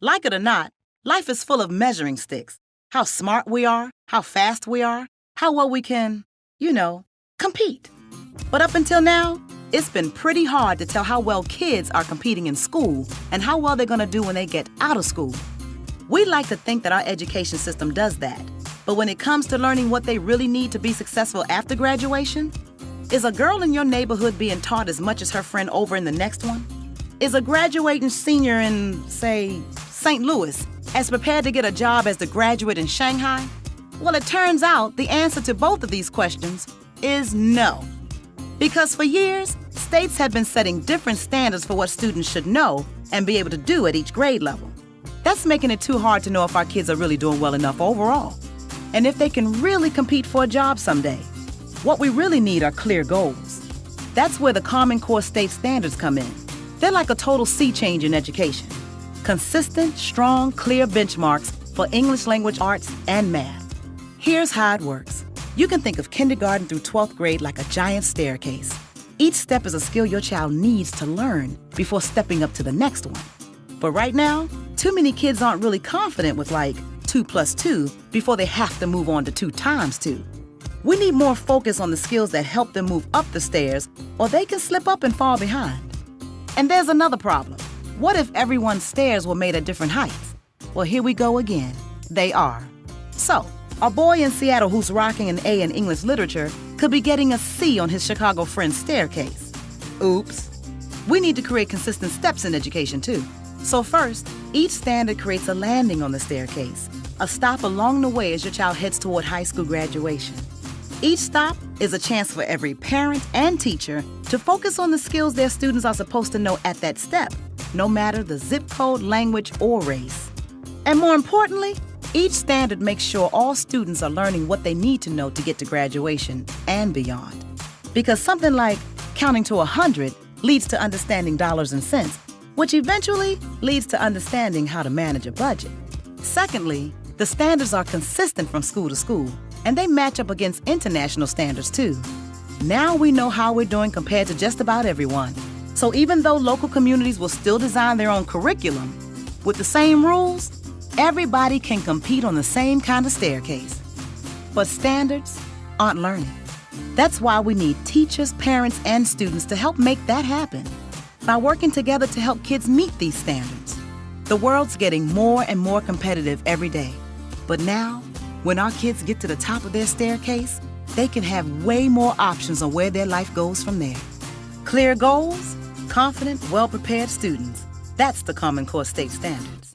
Like it or not, life is full of measuring sticks. How smart we are, how fast we are, how well we can, compete. But up until now, it's been pretty hard to tell how well kids are competing in school and how well they're going to do when they get out of school. We like to think that our education system does that. But when it comes to learning what they really need to be successful after graduation, is a girl in your neighborhood being taught as much as her friend over in the next one? Is a graduating senior in, say, St. Louis as prepared to get a job as the graduate in Shanghai? Well, it turns out the answer to both of these questions is no. Because for years, states have been setting different standards for what students should know and be able to do at each grade level. That's making it too hard to know if our kids are really doing well enough overall, and if they can really compete for a job someday. What we really need are clear goals. That's where the Common Core state standards come in. They're like a total sea change in education. Consistent, strong, clear benchmarks for English language arts and math. Here's how it works. You can think of kindergarten through 12th grade like a giant staircase. Each step is a skill your child needs to learn before stepping up to the next one. But right now, too many kids aren't really confident with 2 + 2 before they have to move on to 2 × 2. We need more focus on the skills that help them move up the stairs, or they can slip up and fall behind. And there's another problem. What if everyone's stairs were made at different heights? Well, here we go again. They are. So, a boy in Seattle who's rocking an A in English literature could be getting a C on his Chicago friend's staircase. Oops. We need to create consistent steps in education, too. So first, each standard creates a landing on the staircase, a stop along the way as your child heads toward high school graduation. Each stop is a chance for every parent and teacher to focus on the skills their students are supposed to know at that step, no matter the zip code, language, or race. And more importantly, each standard makes sure all students are learning what they need to know to get to graduation and beyond. Because something like counting to 100 leads to understanding dollars and cents, which eventually leads to understanding how to manage a budget. Secondly, the standards are consistent from school to school, and they match up against international standards too. Now we know how we're doing compared to just about everyone. So even though local communities will still design their own curriculum, with the same rules, everybody can compete on the same kind of staircase. But standards aren't learning. That's why we need teachers, parents, and students to help make that happen. By working together to help kids meet these standards. The world's getting more and more competitive every day. But now, when our kids get to the top of their staircase, they can have way more options on where their life goes from there. Clear goals, confident, well-prepared students. That's the Common Core state standards.